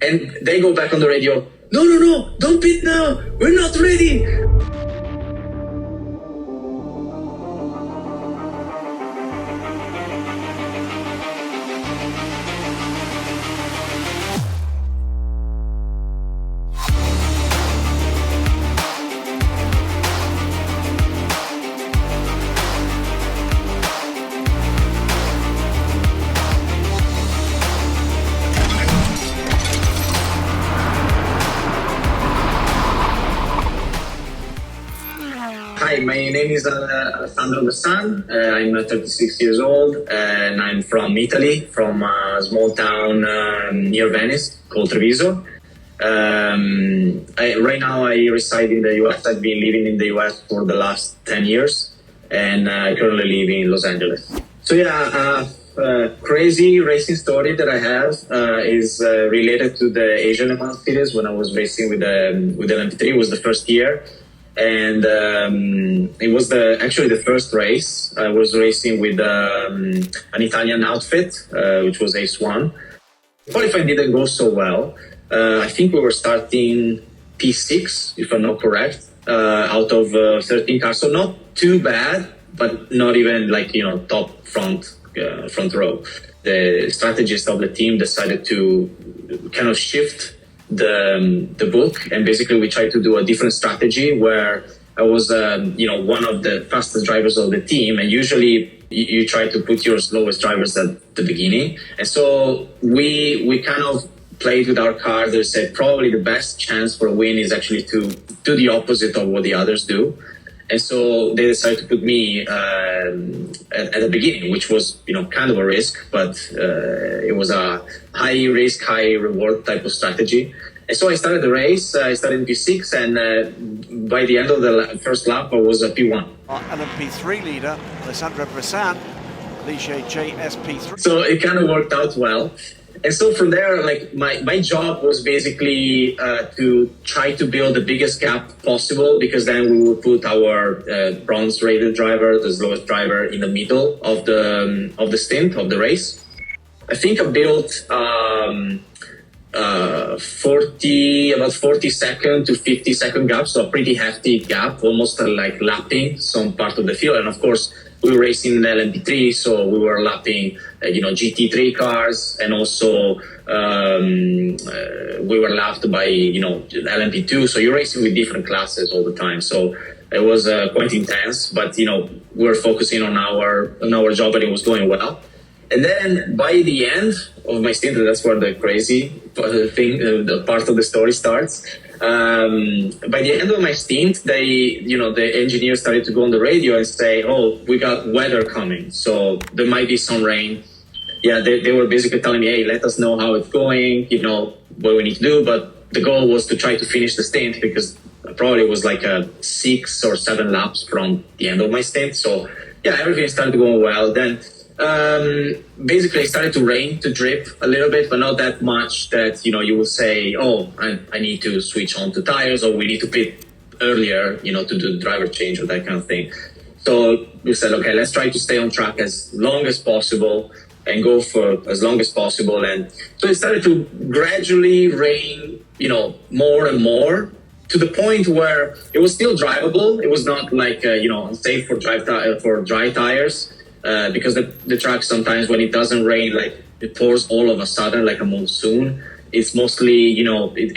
And they go back on the radio, no, don't pit now, we're not ready. Hi, my name is Alessandro Bressan. I'm 36 years old and I'm from Italy, from a small town near Venice called Treviso. Right now I reside in the US. I've been living in the US for the last 10 years and I currently live in Los Angeles. So crazy racing story that I have is related to the Asian Le Mans series when I was racing with the LMP3. It was the first year. And it was actually the first race. I was racing with an Italian outfit, which was Ace One. Qualifying didn't go so well. I think we were starting P6, if I'm not correct, out of 13 cars. So not too bad, but not even top front row. The strategist of the team decided to kind of shift the book, and basically we tried to do a different strategy where I was one of the fastest drivers of the team, and usually you try to put your slowest drivers at the beginning. And so we kind of played with our card and said probably the best chance for a win is actually to do the opposite of what the others do. And so they decided to put me at the beginning, which was kind of a risk, but it was a high risk, high reward type of strategy. And so I started the race. I started in P6, and by the end of the first lap, I was a P1. LMP3 leader Alessandro Bressan, Ligier JSP3. So it kind of worked out well. And so from there, my job was basically to try to build the biggest gap possible, because then we would put our bronze-rated driver, the slowest driver, in the middle of the stint of the race. I think I built about 40-second to 50-second gap, so a pretty hefty gap, almost like lapping some part of the field. And of course, we were racing in LMP3, so we were lapping, GT3 cars, and also we were lapped by, LMP2. So you're racing with different classes all the time. So it was quite intense, but we were focusing on our job, and it was going well. And then by the end of my stint, that's where the crazy thing, the part of the story starts. By the end of my stint, the engineers started to go on the radio and say, "Oh, we got weather coming, so there might be some rain." Yeah, they were basically telling me, "Hey, let us know how it's going, what we need to do." But the goal was to try to finish the stint, because probably it was like 6 or 7 laps from the end of my stint. So yeah, everything started going well. Then basically it started to rain, to drip a little bit, but not that much that you will say, "Oh, I need to switch on to tires," or "We need to pit earlier to do the driver change," or that kind of thing. So we said, okay, let's try to stay on track as long as possible and go for as long as possible. And so it started to gradually rain more and more, to the point where it was still drivable. It was not like unsafe for dry tires. Because the track sometimes, when it doesn't rain, it pours all of a sudden like a monsoon. It's mostly,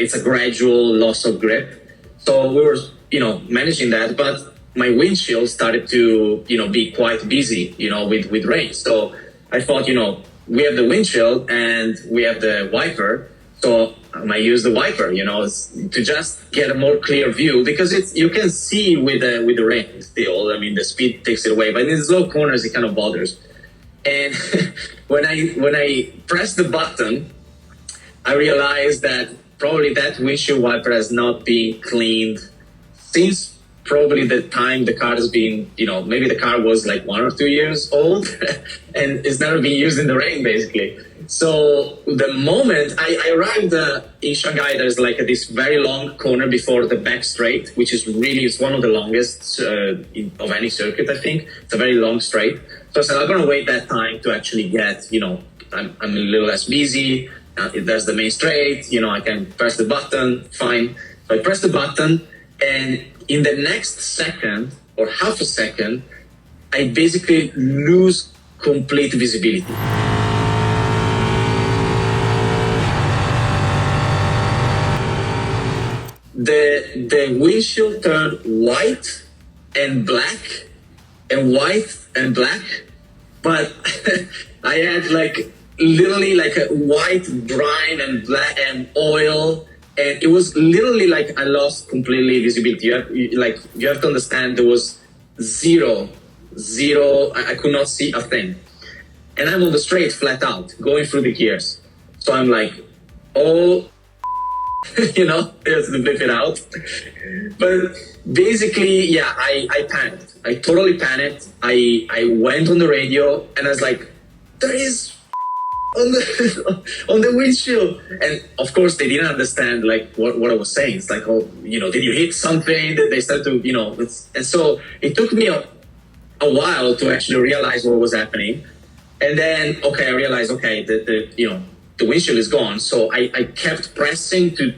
it's a gradual loss of grip. So we were, managing that, but my windshield started to, be quite busy, with rain. So I thought, we have the windshield and we have the wiper. So I might use the wiper, to just get a more clear view, because you can see with the rain still. I mean, the speed takes it away, but in slow corners it kind of bothers. And when I press the button, I realized that probably that windshield wiper has not been cleaned since probably the time the car has been, maybe the car was like 1 or 2 years old and it's never been used in the rain, basically. So the moment I arrived in Shanghai, there's this very long corner before the back straight, which is it's one of the longest of any circuit, I think. It's a very long straight. So I said, I'm going to wait that time to actually get, I'm a little less busy. There's the main straight, I can press the button, fine. So I press the button, and in the next second or half a second, I basically lose complete visibility. The windshield turned white and black and white and black, but I had literally a white brine and black and oil, and it was literally I lost completely visibility. You have to understand, there was zero. I could not see a thing, and I'm on the straight flat out going through the gears. So I'm oh. There's to blip it out. But basically, yeah, I panicked. I totally panicked. I went on the radio and I was like, there is on the windshield. And of course, they didn't understand what I was saying. It's oh, did you hit something? Did they start to, and so it took me a while to actually realize what was happening. And then, I realized, the windshield is gone. So I kept pressing to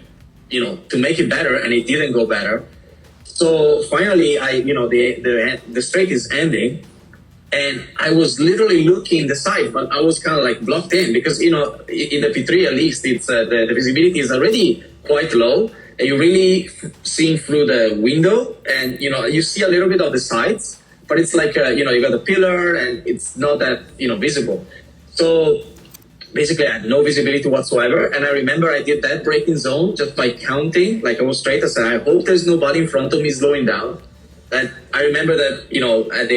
make it better, and it didn't go better. So finally, the straight is ending, and I was literally looking the side, but I was kind of blocked in because, in the P3 at least, it's the visibility is already quite low, and you're really seeing through the window, and, you see a little bit of the sides, but it's you got the pillar, and it's not that, visible. So basically, I had no visibility whatsoever. And I remember I did that braking zone just by counting. I was straight. I said, I hope there's nobody in front of me slowing down. And I remember that, at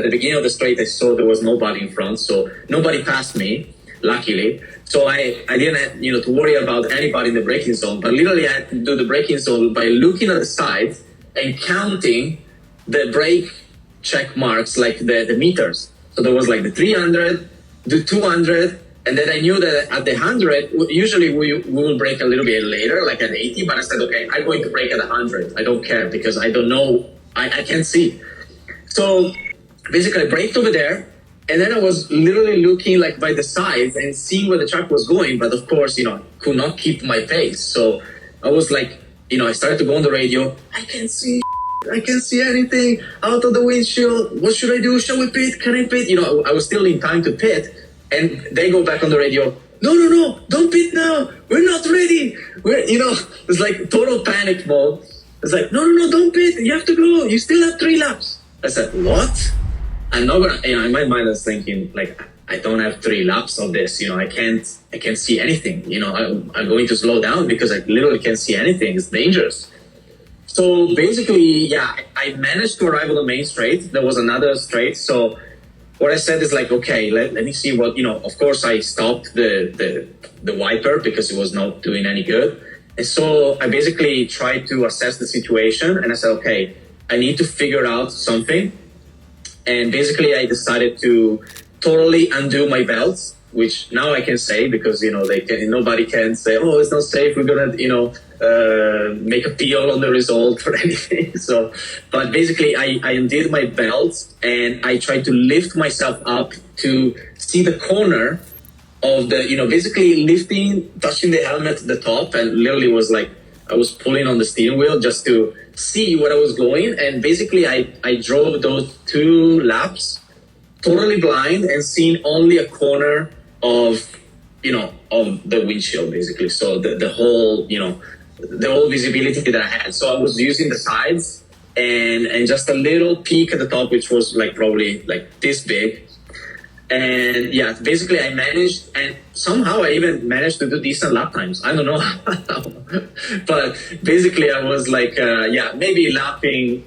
the beginning of the straight, I saw there was nobody in front. So nobody passed me, luckily. So I didn't have, to worry about anybody in the braking zone. But literally, I had to do the braking zone by looking at the sides and counting the brake check marks, the meters. So there was the 300, the 200, and then I knew that at the 100, usually we will brake a little bit later, at 80, but I said, okay, I'm going to brake at 100. I don't care because I don't know, I can't see. So basically I braked over there, and then I was literally looking by the sides and seeing where the truck was going, but of course, could not keep my pace. So I was I started to go on the radio, I can't see anything out of the windshield. What should I do? Shall we pit? Can I pit? I was still in time to pit. And they go back on the radio, no, don't pit now. We're not ready. It's total panic mode. It's no, don't pit. You have to go. You still have 3 laps. I said, what? I'm not gonna, in my mind I was thinking, I don't have 3 laps of this. I can't see anything. I'm going to slow down because I literally can't see anything. It's dangerous. So basically, yeah, I managed to arrive on the main straight. There was another straight. So what I said is okay, let me see what, of course I stopped the wiper because it was not doing any good. And so I basically tried to assess the situation, and I said, okay, I need to figure out something. And basically I decided to totally undo my belts, which now I can say because, nobody can say, oh, it's not safe. We're going to, make appeal on the result or anything. So, but basically I undid my belts and I tried to lift myself up to see the corner of the, basically touching the helmet at the top, and literally was I was pulling on the steering wheel just to see where I was going. And basically I drove those 2 laps totally blind and seeing only a corner of the windshield, basically. So the whole, the whole visibility that I had. So I was using the sides and just a little peak at the top, which was probably this big. And yeah, basically I managed, and somehow I even managed to do decent lap times. I don't know how, but basically I was maybe lapping,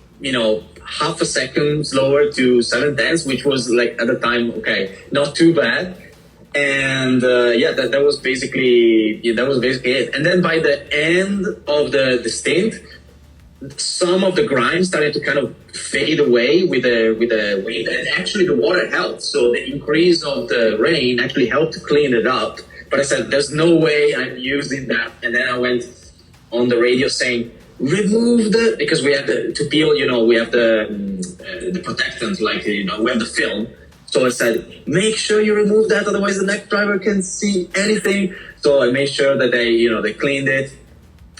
half a second slower to 7/10, which was at the time, okay, not too bad. And that was basically it. And then by the end of the stint, some of the grime started to kind of fade away with the wind, and actually the water helped. So the increase of the rain actually helped to clean it up. But I said, there's no way I'm using that. And then I went on the radio saying, remove because we have to peel, we have the protectant, we have the film. So I said, make sure you remove that, otherwise the next driver can see anything. So I made sure that they cleaned it,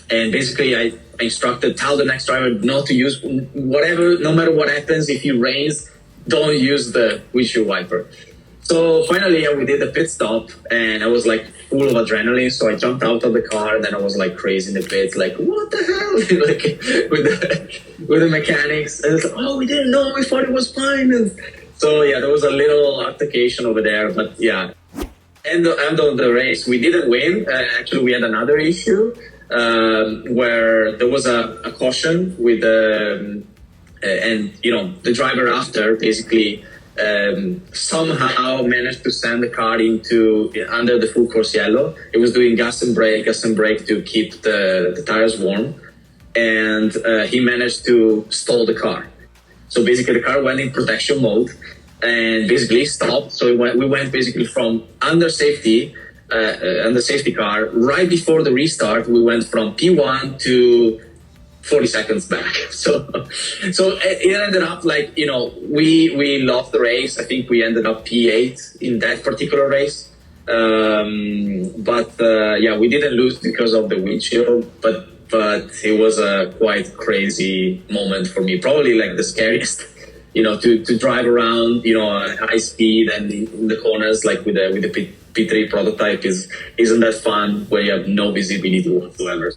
and basically I tell the next driver not to use whatever, no matter what happens, if it rains, don't use the windshield wiper. So finally, we did the pit stop, and I was like full of adrenaline. So I jumped out of the car, and then I was like crazy in the pits, like what the hell, like with the mechanics. And it's like, oh, we didn't know. We thought it was fine. And so yeah, there was a little altercation over there, but yeah. End of the race, we didn't win. Actually, we had another issue where there was a caution with and the driver after basically somehow managed to send the car into under the full course yellow. It was doing gas and brake to keep the tires warm, and he managed to stall the car. So basically, the car went in protection mode and basically stopped. So we went basically from under safety car right before the restart. We went from P1 to 40 seconds back. So it ended up like, we lost the race. I think we ended up P8 in that particular race. But we didn't lose because of the windshield, but it was a quite crazy moment for me. Probably like the scariest, to drive around, at high speed and in the corners, like with the P3 prototype isn't that fun when you have no visibility whatsoever.